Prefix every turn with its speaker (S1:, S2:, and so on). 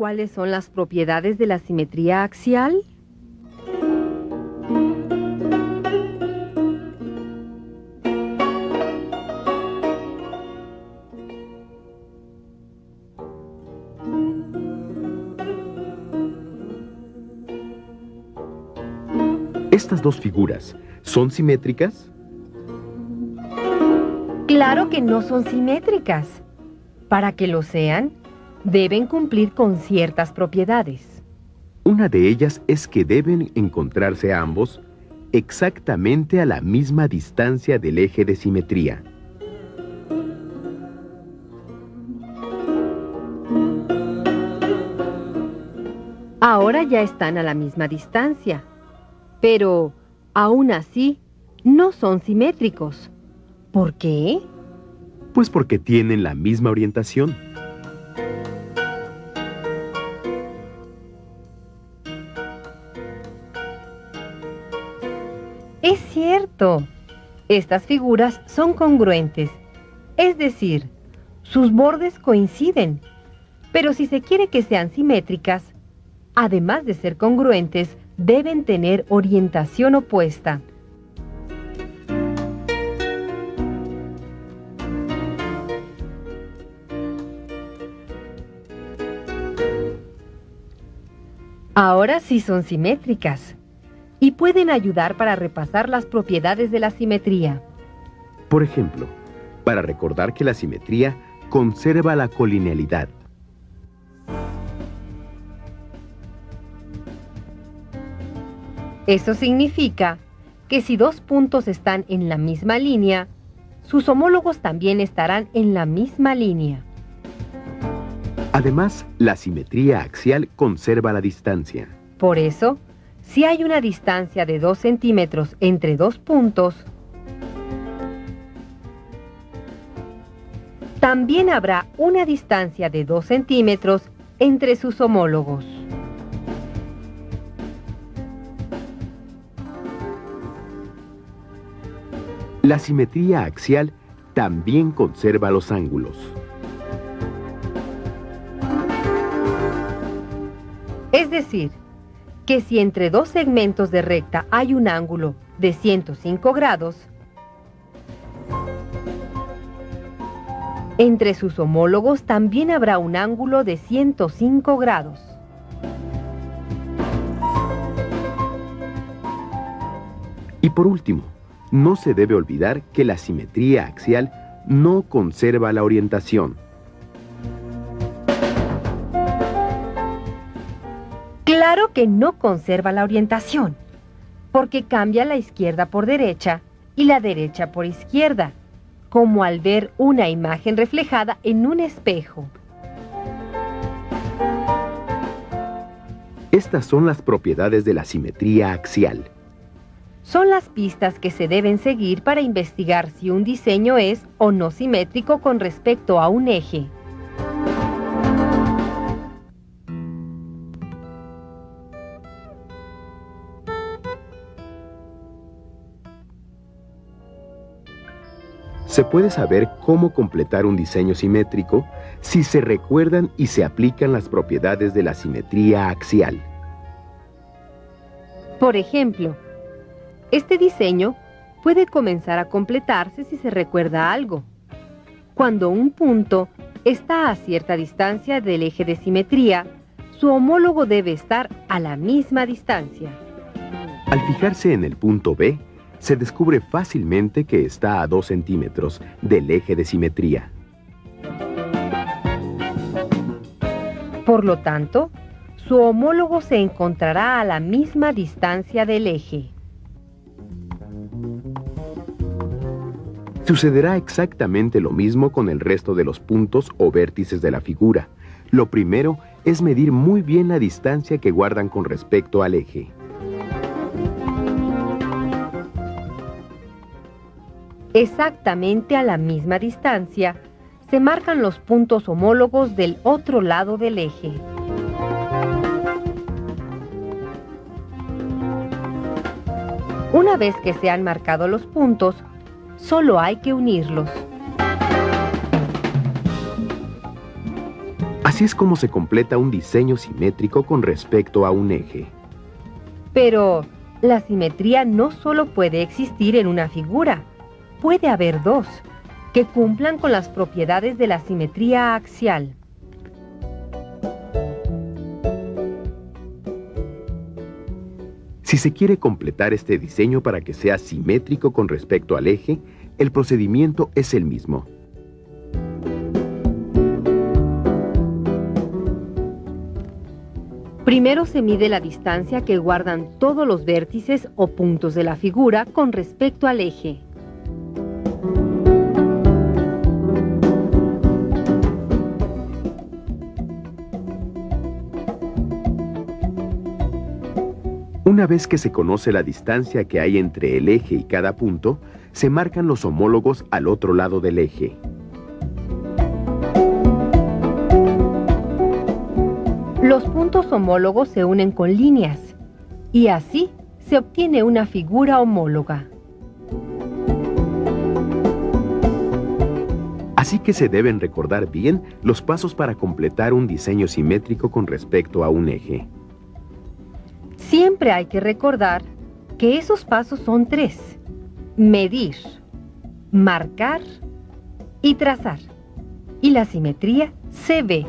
S1: cuáles son las propiedades de la simetría axial?
S2: ¿Estas dos figuras son simétricas?
S1: Claro que no son simétricas. Para que lo sean, deben cumplir con ciertas propiedades.
S2: Una de ellas es que deben encontrarse ambos exactamente a la misma distancia del eje de simetría.
S1: Ahora ya están a la misma distancia, pero aún así no son simétricos. ¿Por qué?
S2: Pues porque tienen la misma orientación.
S1: Es cierto. Estas figuras son congruentes, es decir, sus bordes coinciden. Pero si se quiere que sean simétricas, además de ser congruentes, deben tener orientación opuesta. Ahora sí son simétricas y pueden ayudar para repasar las propiedades de la simetría.
S2: Por ejemplo, para recordar que la simetría conserva la colinealidad.
S1: Eso significa que si dos puntos están en la misma línea, sus homólogos también estarán en la misma línea.
S2: Además, la simetría axial conserva la distancia.
S1: Por eso, si hay una distancia de 2 centímetros entre dos puntos, también habrá una distancia de 2 centímetros entre sus homólogos.
S2: La simetría axial también conserva los ángulos.
S1: Es decir, que si entre dos segmentos de recta hay un ángulo de 105 grados, entre sus homólogos también habrá un ángulo de 105 grados.
S2: Y por último, no se debe olvidar que la simetría axial no conserva la orientación.
S1: Claro que no conserva la orientación, porque cambia la izquierda por derecha y la derecha por izquierda, como al ver una imagen reflejada en un espejo.
S2: Estas son las propiedades de la simetría axial.
S1: Son las pistas que se deben seguir para investigar si un diseño es o no simétrico con respecto a un eje.
S2: Se puede saber cómo completar un diseño simétrico si se recuerdan y se aplican las propiedades de la simetría axial.
S1: Por ejemplo, este diseño puede comenzar a completarse si se recuerda algo. Cuando un punto está a cierta distancia del eje de simetría, su homólogo debe estar a la misma distancia.
S2: Al fijarse en el punto B, se descubre fácilmente que está a 2 centímetros del eje de simetría.
S1: Por lo tanto, su homólogo se encontrará a la misma distancia del eje.
S2: Sucederá exactamente lo mismo con el resto de los puntos o vértices de la figura. Lo primero es medir muy bien la distancia que guardan con respecto al eje.
S1: Exactamente a la misma distancia se marcan los puntos homólogos del otro lado del eje. Una vez que se han marcado los puntos, solo hay que unirlos.
S2: Así es como se completa un diseño simétrico con respecto a un eje.
S1: Pero la simetría no solo puede existir en una figura, puede haber dos, que cumplan con las propiedades de la simetría axial.
S2: Si se quiere completar este diseño para que sea simétrico con respecto al eje, el procedimiento es el mismo.
S1: Primero se mide la distancia que guardan todos los vértices o puntos de la figura con respecto al eje.
S2: Una vez que se conoce la distancia que hay entre el eje y cada punto, se marcan los homólogos al otro lado del eje.
S1: Los puntos homólogos se unen con líneas, y así se obtiene una figura homóloga.
S2: Así que se deben recordar bien los pasos para completar un diseño simétrico con respecto a un eje.
S1: Siempre hay que recordar que esos pasos son tres: medir, marcar y trazar. Y la simetría se ve.